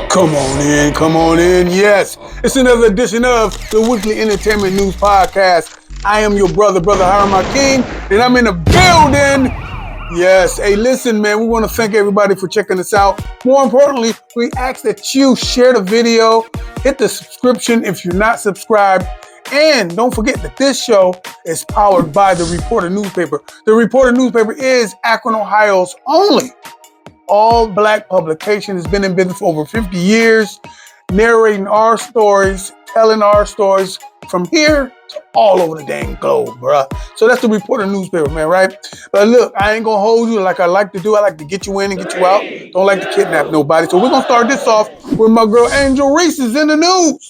Come on in. Yes, it's another edition of the Weekly Entertainment News Podcast. I am your brother Hiram King, and I'm in the building. Yes, hey, listen, man, we want to thank everybody for checking us out. More importantly, we ask that you share the video, hit the subscription if you're not subscribed, and don't forget that this show is powered by the Reporter newspaper. The Reporter newspaper is Akron, Ohio's only all-black publication. Has been in business for over 50 years, narrating our stories, telling our stories from here to all over the dang globe, bruh. So that's the Reporter newspaper, man, right? But look, I ain't gonna hold you like I like to do. I like to get you in and get you out. Don't like to kidnap nobody. So we're gonna start this off with my girl Angel Reese is in the news.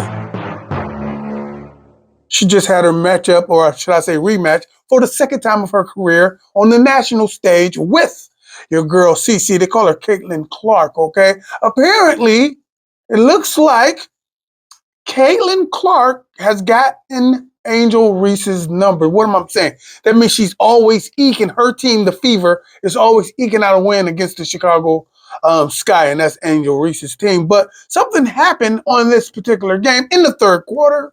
She just had her matchup, or should I say rematch, for the second time of her career on the national stage with your girl CC. They call her Caitlin Clark, okay? Apparently, it looks like Caitlin Clark has gotten Angel Reese's number. What am I saying? That means she's always eking. Her team, the Fever, is always eking out a win against the Chicago Sky, and that's Angel Reese's team. But something happened on this particular game in the third quarter.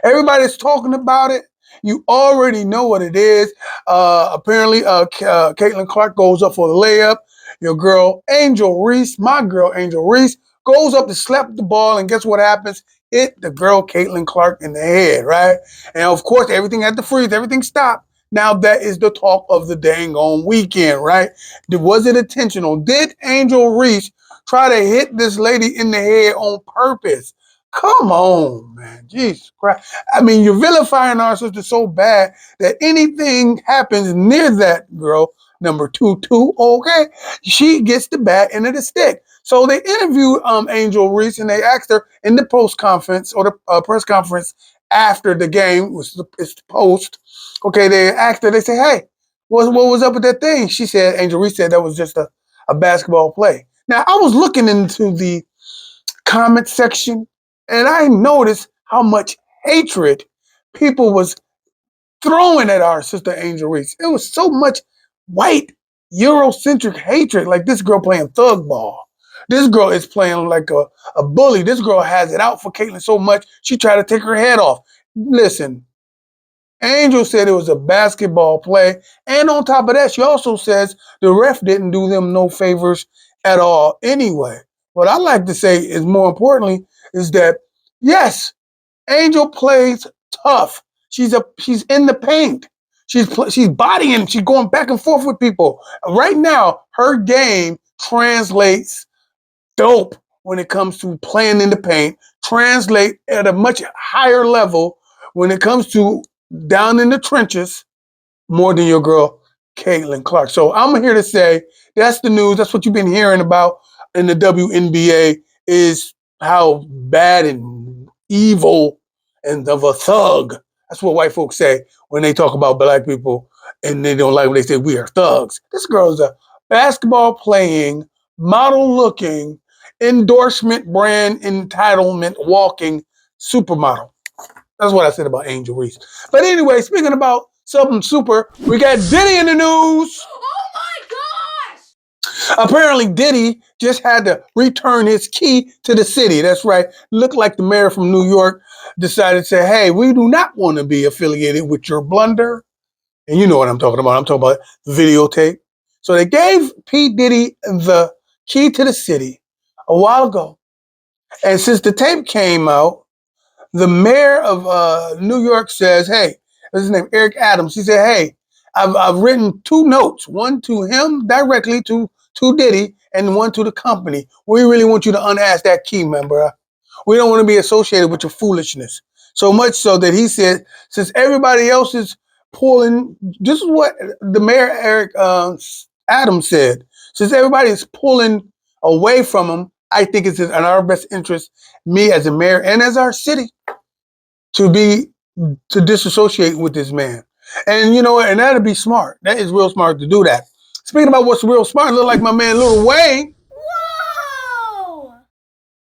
Everybody's talking about it. You already know what it is. Apparently, Caitlin Clark goes up for the layup. Your girl, Angel Reese, my girl, Angel Reese, goes up to slap the ball, and guess what happens? Hit the girl, Caitlin Clark, in the head, right? And of course, everything had to freeze. Everything stopped. Now, that is the talk of the dang on weekend, right? Was it intentional? Did Angel Reese try to hit this lady in the head on purpose? Come on, man. Jesus Christ. I mean, you're vilifying our sister so bad that anything happens near that girl, number 22, okay, she gets the bat end of the stick. So they interviewed Angel Reese, and they asked her in the post conference, or the press conference after the game, it's the post. Okay, they asked her, they said, hey, what was up with that thing? She said, Angel Reese said that was just a basketball play. Now, I was looking into the comment section, and I noticed how much hatred people was throwing at our sister Angel Reese. It was so much white Eurocentric hatred, like this girl playing thug ball. This girl is playing like a bully. This girl has it out for Caitlin so much, she tried to take her head off. Listen, Angel said it was a basketball play. And on top of that, she also says the ref didn't do them no favors at all anyway. What I like to say is, more importantly, is that, yes, Angel plays tough. She's in the paint. She's bodying. She's going back and forth with people. Right now, her game translates dope when it comes to playing in the paint. Translate at a much higher level when it comes to down in the trenches, more than your girl Caitlin Clark. So I'm here to say that's the news. That's what you've been hearing about in the WNBA, is how bad and evil and of a thug. That's what white folks say when they talk about black people, and they don't like when they say we are thugs. This girl is a basketball playing, model looking, endorsement brand entitlement walking supermodel. That's what I said about Angel Reese. But anyway, speaking about something super, we got Diddy in the news. Oh my gosh! Apparently, Diddy just had to return his key to the city. That's right. Looked like the mayor from New York decided to say, hey, we do not want to be affiliated with your blunder. And you know what I'm talking about. I'm talking about the videotape. So they gave P. Diddy the key to the city a while ago. And since the tape came out, the mayor of New York says, hey, what's his name? Eric Adams. He said, hey, I've written 2 notes, one to him directly to Diddy, and one to the company. We really want you to unask that key, man, bro. We don't want to be associated with your foolishness. So much so that he said, since everybody else is pulling, this is what the mayor, Eric Adams, said. Since everybody is pulling away from him, I think it's in our best interest, me as a mayor and as our city, to disassociate with this man. And you know what? And that'd be smart. That is real smart to do that. Speaking about what's real smart, look like my man Lil Wayne. Whoa!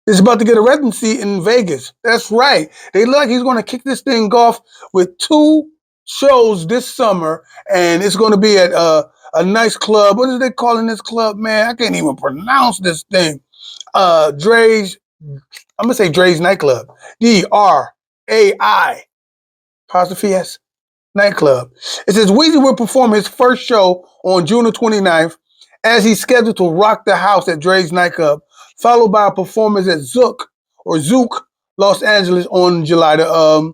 Is about to get a residency in Vegas. That's right. They look like he's going to kick this thing off with 2 shows this summer, and it's going to be at a nice club. What is they calling this club, man? I can't even pronounce this thing. Dre's I'm gonna say Dre's nightclub. DRAI apostrophe S nightclub. It says Weezy will perform his first show on June the 29th as he's scheduled to rock the house at Dre's nightclub, followed by a performance at Zook, Los Angeles on July the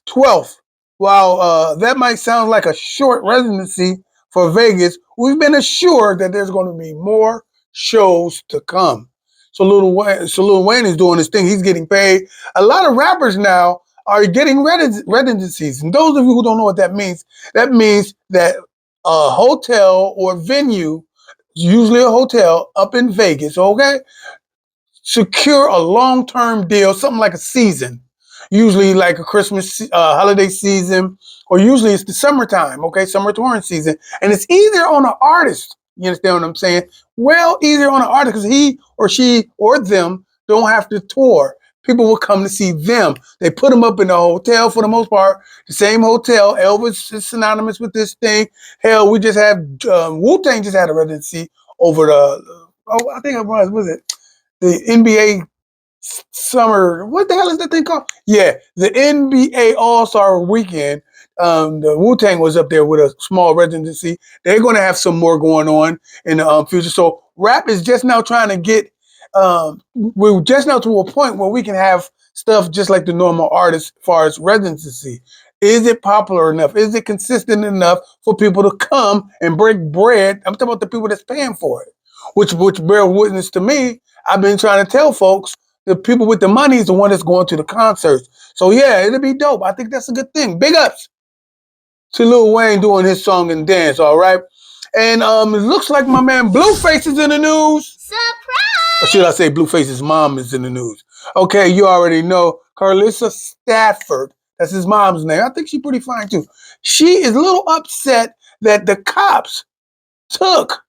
12th. While that might sound like a short residency for Vegas, we've been assured that there's going to be more shows to come. So Lil Wayne is doing his thing. He's getting paid. A lot of rappers now are getting residencies. And those of you who don't know what that means that a hotel or venue, usually a hotel up in Vegas, okay, secure a long-term deal, something like a season, usually like a Christmas holiday season, or usually it's the summertime, okay, summer touring season, and it's either on an artist, you understand what I'm saying? Well, either on an artist because he or she or them don't have to tour. People will come to see them. They put them up in a hotel for the most part, the same hotel. Elvis is synonymous with this thing. Hell, we just had Wu-Tang just had a residency over I think it was it? The NBA summer, what the hell is that thing called? Yeah, the NBA All-Star Weekend. The Wu-Tang was up there with a small residency. They're going to have some more going on in the future. So rap is just now trying to get, we're just now to a point where we can have stuff just like the normal artists as far as residency. Is it popular enough? Is it consistent enough for people to come and break bread? I'm talking about the people that's paying for it, which bear witness to me. I've been trying to tell folks the people with the money is the one that's going to the concerts. So yeah, it'll be dope. I think that's a good thing. Big ups to Lil Wayne doing his song and dance, all right? And it looks like my man Blueface is in the news. Surprise! Or should I say Blueface's mom is in the news? Okay, you already know. Carlissa Stafford, that's his mom's name. I think she's pretty fine too. She is a little upset that the cops took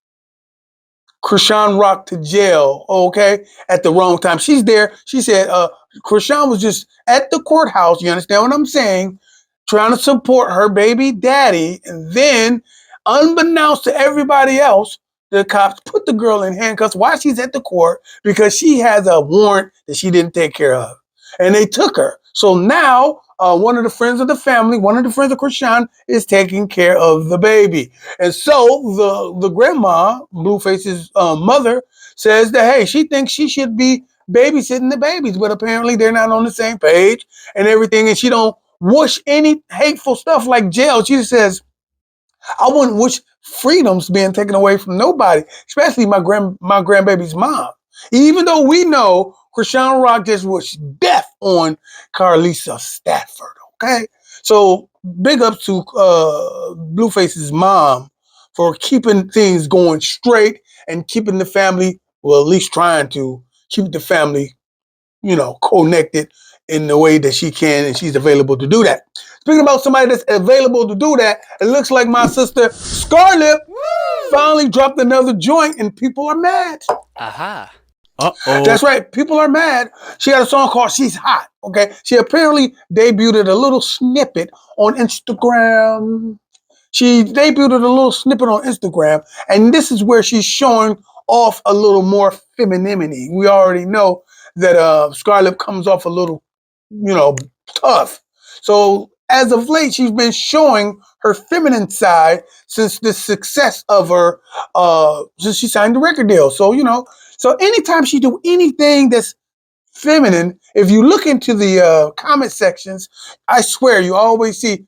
Krishan Rock to jail, okay, at the wrong time. She's there. She said Krishan was just at the courthouse, you understand what I'm saying, trying to support her baby daddy, and then, unbeknownst to everybody else, the cops put the girl in handcuffs while she's at the court because she has a warrant that she didn't take care of. And they took her. So now, one of the friends of the family, one of the friends of Krishan, is taking care of the baby. And so the grandma, Blueface's mother, says that, hey, she thinks she should be babysitting the babies, but apparently they're not on the same page and everything. And she don't wish any hateful stuff like jail. She says, I wouldn't wish freedoms being taken away from nobody, especially my grandbaby's mom. Even though we know Krishan Rock just wished death on Carlissa Stafford, okay? So big up to Blueface's mom for keeping things going straight and keeping the family, well, at least trying to keep the family, connected in the way that she can, and she's available to do that. Speaking about somebody that's available to do that, it looks like my sister Scarlip finally dropped another joint, and people are mad. Aha. Uh-oh. That's right, people are mad. She had a song called She's Hot, okay? She apparently debuted a little snippet on Instagram. And this is where she's showing off a little more femininity. We already know that Scarlett comes off a little, tough. So as of late, she's been showing her feminine side since the success of her, since she signed the record deal. So, so anytime she do anything that's feminine, if you look into the comment sections, I swear you always see,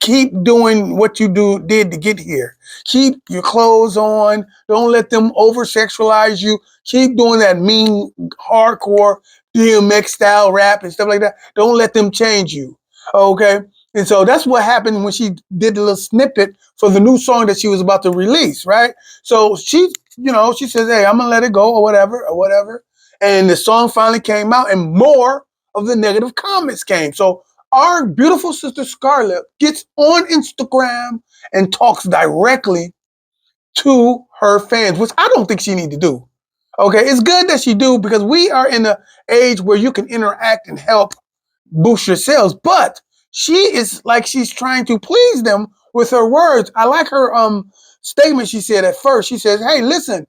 keep doing what you did to get here. Keep your clothes on. Don't let them over-sexualize you. Keep doing that mean, hardcore DMX style rap and stuff like that. Don't let them change you. Okay? And so that's what happened when she did the little snippet for the new song that she was about to release, right? So she says, hey, I'm going to let it go or whatever. And the song finally came out and more of the negative comments came. So our beautiful sister Scarlett gets on Instagram and talks directly to her fans, which I don't think she need to do. Okay, it's good that she do because we are in an age where you can interact and help boost your sales, but she is like she's trying to please them with her words. I like her statement she said at first. She says, hey, listen,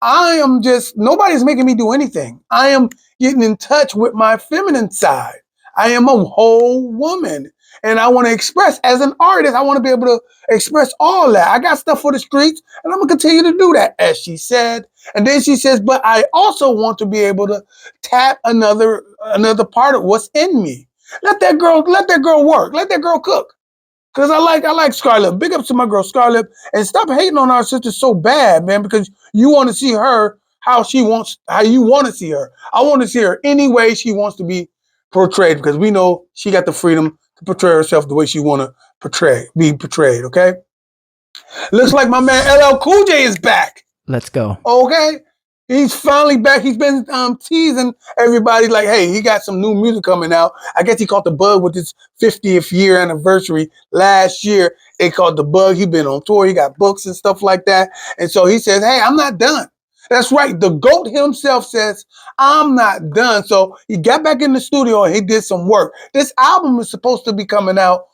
nobody's making me do anything. I am getting in touch with my feminine side. I am a whole woman. And I want to express, as an artist, I want to be able to express all that. I got stuff for the streets, and I'm going to continue to do that, as she said. And then she says, but I also want to be able to tap another part of what's in me. Let that girl work. Let that girl cook. Cause I like Scarlip. Big ups to my girl Scarlip, and stop hating on our sister so bad, man. Because you want to see her how you want to see her. I want to see her any way she wants to be portrayed, because we know she got the freedom to portray herself the way she want to be portrayed. Okay. Looks like my man LL Cool J is back. Let's go. Okay. He's finally back. He's been teasing everybody like, hey, he got some new music coming out. I guess he caught the bug with his 50th year anniversary last year. It caught the bug. He's been on tour. He got books and stuff like that. And so he says, hey, I'm not done. That's right. The GOAT himself says, I'm not done. So he got back in the studio and he did some work. This album is supposed to be coming out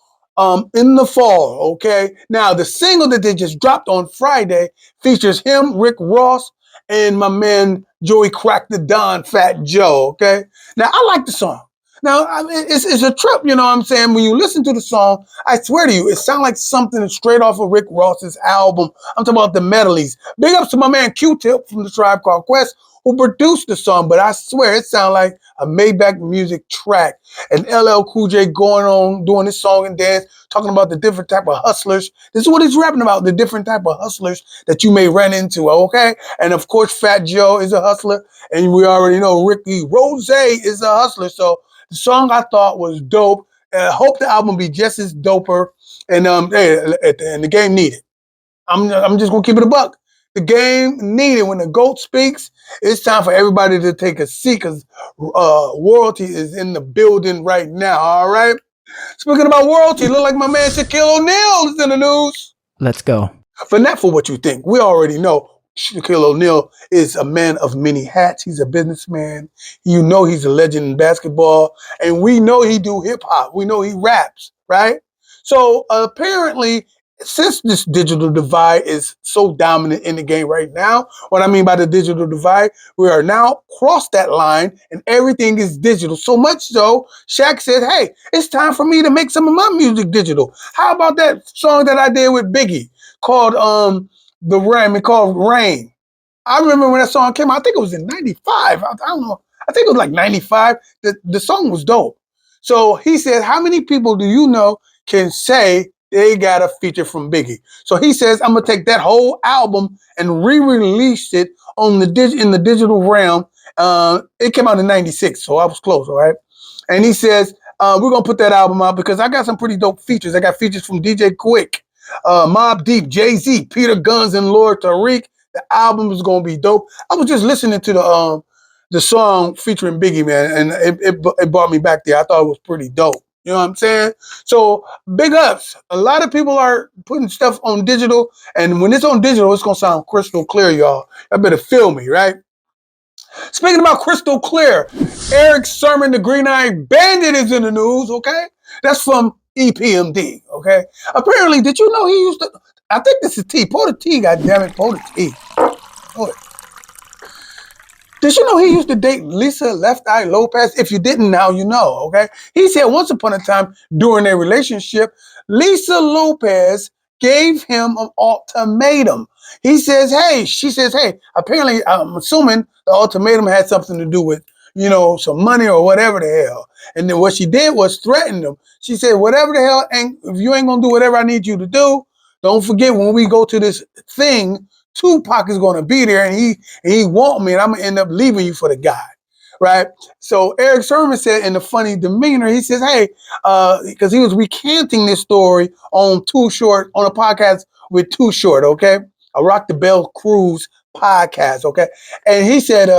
in the fall, okay? Now, the single that they just dropped on Friday features him, Rick Ross, and my man Joey Crack the Don, Fat Joe, okay? Now, I like the song. Now, it's a trip, you know what I'm saying? When you listen to the song, I swear to you, it sounds like something straight off of Rick Ross's album. I'm talking about the medleys. Big ups to my man Q-Tip from the Tribe Called Quest, who produced the song, but I swear it sounds like a Maybach music track. And LL Cool J going on, doing this song and dance, talking about the different type of hustlers. This is what he's rapping about, the different type of hustlers that you may run into, okay? And of course, Fat Joe is a hustler, and we already know Ricky Rose is a hustler. So the song I thought was dope. I hope the album be just as doper. And the game needed. I'm just gonna keep it a buck. The game needed. When the GOAT speaks, it's time for everybody to take a seat, because royalty is in the building right now. All right. Speaking about royalty, look like my man Shaquille O'Neal is in the news. Let's go. But not for what you think. We already know Shaquille O'Neal is a man of many hats. He's a businessman. You know he's a legend in basketball. And we know he do hip hop. We know he raps, right? So apparently, since this digital divide is so dominant in the game right now, what I mean by the digital divide, we are now crossed that line and everything is digital. So much so, Shaq said, hey, it's time for me to make some of my music digital. How about that song that I did with Biggie called called Rain? I remember when that song came out, I think it was in 95. I don't know. I think it was like 95. The song was dope. So he said, how many people do you know can say they got a feature from Biggie? So he says, I'm going to take that whole album and re-release it in the digital realm. It came out in 96, so I was close, all right? And he says, we're going to put that album out because I got some pretty dope features. I got features from DJ Quick, Mobb Deep, Jay-Z, Peter Guns, and Lord Tariq. The album is going to be dope. I was just listening to the song featuring Biggie, man, and it brought me back there. I thought it was pretty dope. You know what I'm saying? So big ups. A lot of people are putting stuff on digital, and when it's on digital, it's going to sound crystal clear, y'all. I better feel me, right? Speaking about crystal clear, Eric Sermon, the Green Eyed Bandit, is in the news, okay? That's from EPMD, okay? Apparently, did you know he used to, I think this is T. Pour the T, goddammit, pour the T. Pour it. Did you know he used to date Lisa Left Eye Lopez? If you didn't, now you know, okay? He said once upon a time during their relationship, Lisa Lopez gave him an ultimatum. She says, hey, apparently, I'm assuming the ultimatum had something to do with, some money or whatever the hell. And then what she did was threaten him. She said, whatever the hell, if you ain't going to do whatever I need you to do, don't forget when we go to this thing, Tupac is going to be there, and he want me, and I'm going to end up leaving you for the guy, right? So Eric Sermon said in a funny demeanor, he says, hey, because he was recanting this story on Too Short, on a podcast with Too Short, okay? A Rock the Bell Cruise podcast, okay? And he said,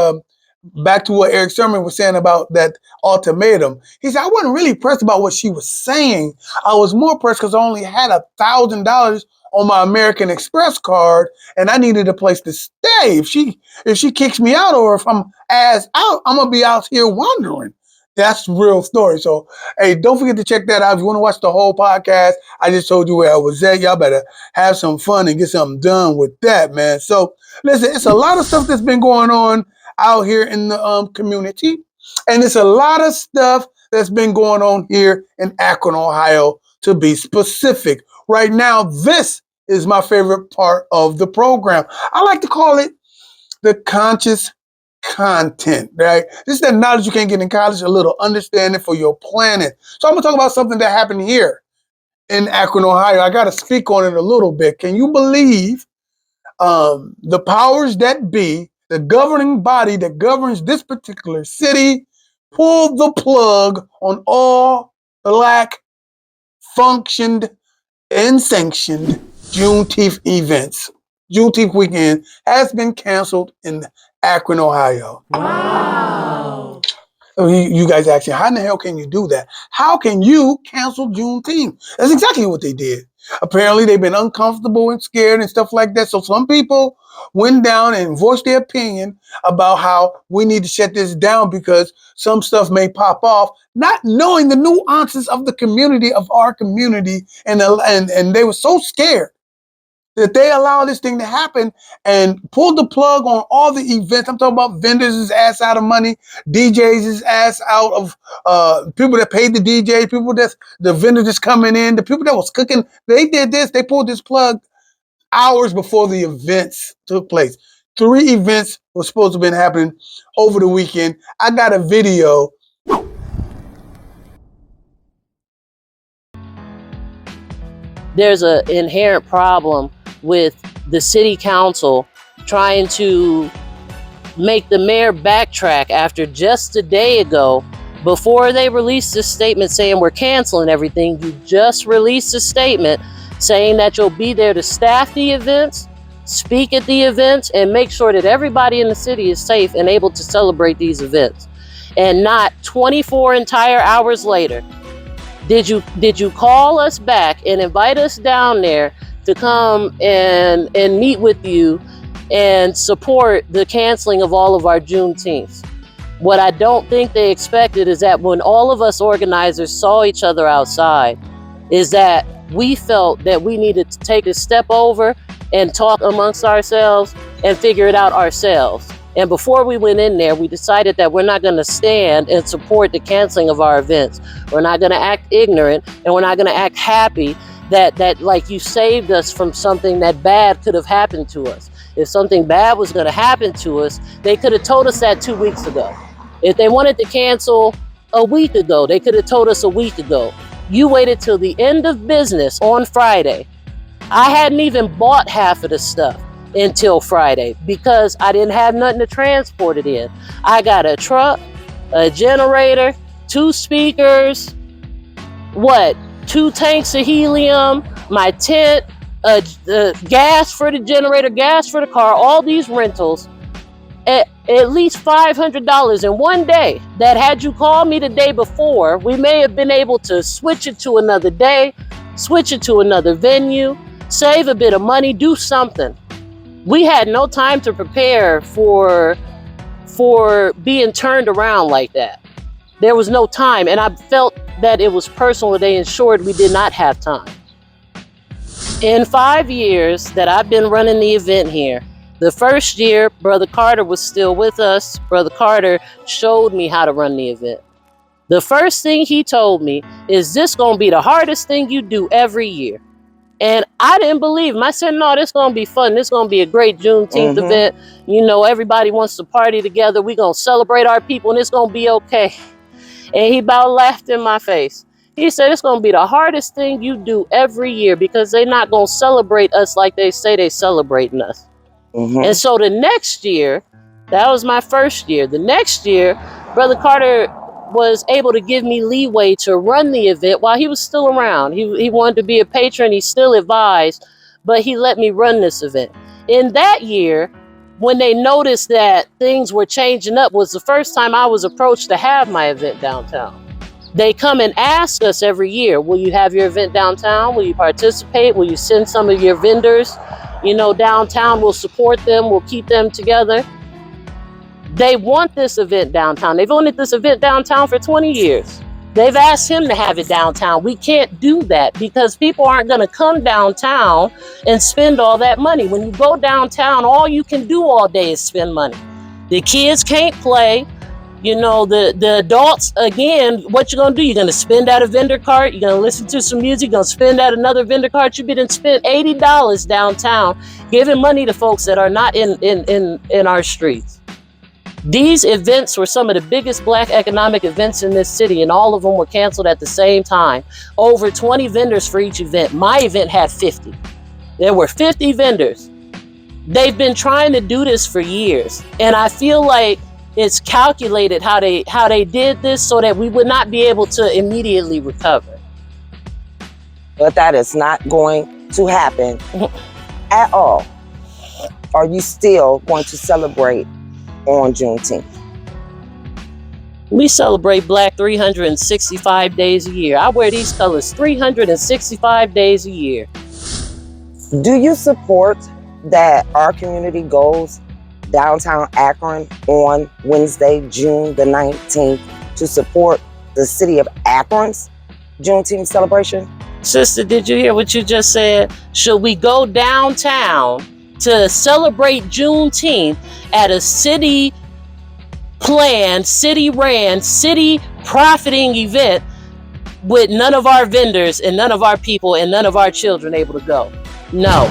back to what Eric Sermon was saying about that ultimatum. He said, I wasn't really pressed about what she was saying. I was more pressed because I only had $1,000 on my American Express card, and I needed a place to stay. If she kicks me out, or if I'm ass out, I'm gonna be out here wandering. That's the real story. So, hey, don't forget to check that out. If you want to watch the whole podcast, I just told you where I was at. Y'all better have some fun and get something done with that, man. So, listen, it's a lot of stuff that's been going on out here in the community. And it's a lot of stuff that's been going on here in Akron, Ohio, to be specific. Right now, this is my favorite part of the program. I like to call it the conscious content, right? This is that knowledge you can't get in college, a little understanding for your planet. So I'm gonna talk about something that happened here in Akron, Ohio. I gotta speak on it a little bit. Can you believe the powers that be, the governing body that governs this particular city, pulled the plug on all black functioned and sanctioned Juneteenth events. Juneteenth weekend has been canceled in Akron, Ohio. Wow. You guys asking, how in the hell can you do that? How can you cancel Juneteenth? That's exactly what they did. Apparently, they've been uncomfortable and scared and stuff like that. So some people went down and voiced their opinion about how we need to shut this down because some stuff may pop off, not knowing the nuances of the community, of our community. And they were so scared that they allowed this thing to happen and pulled the plug on all the events. I'm talking about vendors' ass out of money, DJs' ass out of people that paid the DJ, people that's the vendor just coming in, the people that was cooking. They did this. They pulled this plug hours before the events took place. 3 events were supposed to have been happening over the weekend. I got a video. There's an inherent problem with the city council trying to make the mayor backtrack after just a day ago, before they released this statement saying we're canceling everything. You just released a statement saying that you'll be there to staff the events, speak at the events, and make sure that everybody in the city is safe and able to celebrate these events. And not 24 entire hours later did you call us back and invite us down there to come and meet with you and support the canceling of all of our Juneteenth. What I don't think they expected is that when all of us organizers saw each other outside, is that we felt that we needed to take a step over and talk amongst ourselves and figure it out ourselves. And before we went in there, we decided that we're not going to stand and support the canceling of our events. We're not going to act ignorant, and we're not going to act happy that like you saved us from something that bad could have happened to us. If something bad was going to happen to us, they could have told us that 2 weeks ago. If they wanted to cancel a week ago, they could have told us a week ago. You waited till the end of business on Friday. I hadn't even bought half of the stuff until Friday because I didn't have nothing to transport it in. I got a truck, a generator, 2 speakers, 2 tanks of helium, my tent, gas for the generator, gas for the car, all these rentals, at least $500 in one day. That had you called me the day before, we may have been able to switch it to another day, switch it to another venue, save a bit of money, do something. We had no time to prepare for being turned around like that. There was no time, and I felt that it was personal. They ensured we did not have time. In 5 years that I've been running the event here, the first year, Brother Carter was still with us. Brother Carter showed me how to run the event. The first thing he told me is, this gonna be the hardest thing you do every year. And I didn't believe him. I said, no, this gonna be fun. This gonna be a great Juneteenth event. You know, everybody wants to party together. We gonna celebrate our people, and it's gonna be okay. And he about laughed in my face. He said, it's going to be the hardest thing you do every year because they're not going to celebrate us like they say they celebrating us. And so the next year, that was my first year. The next year, Brother Carter was able to give me leeway to run the event while he was still around. He wanted to be a patron. He still advised, but he let me run this event. In that year, when they noticed that things were changing up, was the first time I was approached to have my event downtown. They come and ask us every year, will you have your event downtown? Will you participate? Will you send some of your vendors, downtown? We'll support them. We'll keep them together. They want this event downtown. They've wanted this event downtown for 20 years. They've asked him to have it downtown. We can't do that because people aren't going to come downtown and spend all that money. When you go downtown, all you can do all day is spend money. The kids can't play. You know, the adults, again, what you're going to do, you're going to spend at a vendor cart. You're going to listen to some music. You're going to spend at another vendor cart. You've been and spent $80 downtown giving money to folks that are not in our streets. These events were some of the biggest Black economic events in this city, and all of them were canceled at the same time. Over 20 vendors for each event. My event had 50. There were 50 vendors. They've been trying to do this for years, and I feel like it's calculated how they did this so that we would not be able to immediately recover. But that is not going to happen at all. Are you still going to celebrate on Juneteenth? We celebrate Black 365 days a year. I wear these colors 365 days a year. Do you support that our community goes downtown Akron on Wednesday, June the 19th to support the city of Akron's Juneteenth celebration? Sister, did you hear what you just said? Should we go downtown to celebrate Juneteenth at a city planned, city ran, city profiting event with none of our vendors and none of our people and none of our children able to go? No.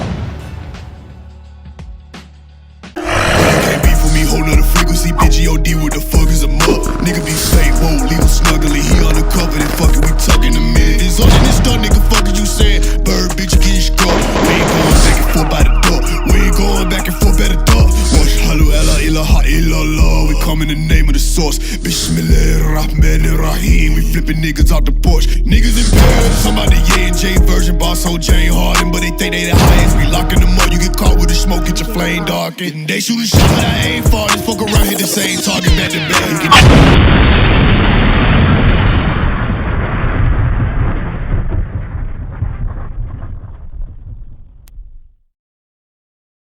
Whole nother frequency, bitch, G.O.D. what the fuck is a mug? Nigga be fake, won't leave him snuggly. He undercover, then fucking we talking a minute. It's all in this stuff, nigga, fuck is you saying? Bird, bitch, you getting struck. We ain't going back and forth by the door. We ain't going back and forth by the door. Wash, halu, ella, ilaha, illallah. We come in the name of the source. Bismillahirrahmanirrahim. We flipping niggas out the porch. Niggas in Paris, somebody yeah and J version, boss whole Jane Harden, but they think they the highest. We locking them up, you get caught with the smoke, get your flame darkened. They shoot a shot, but I ain't far. Just fuck around, hit the same target back to back.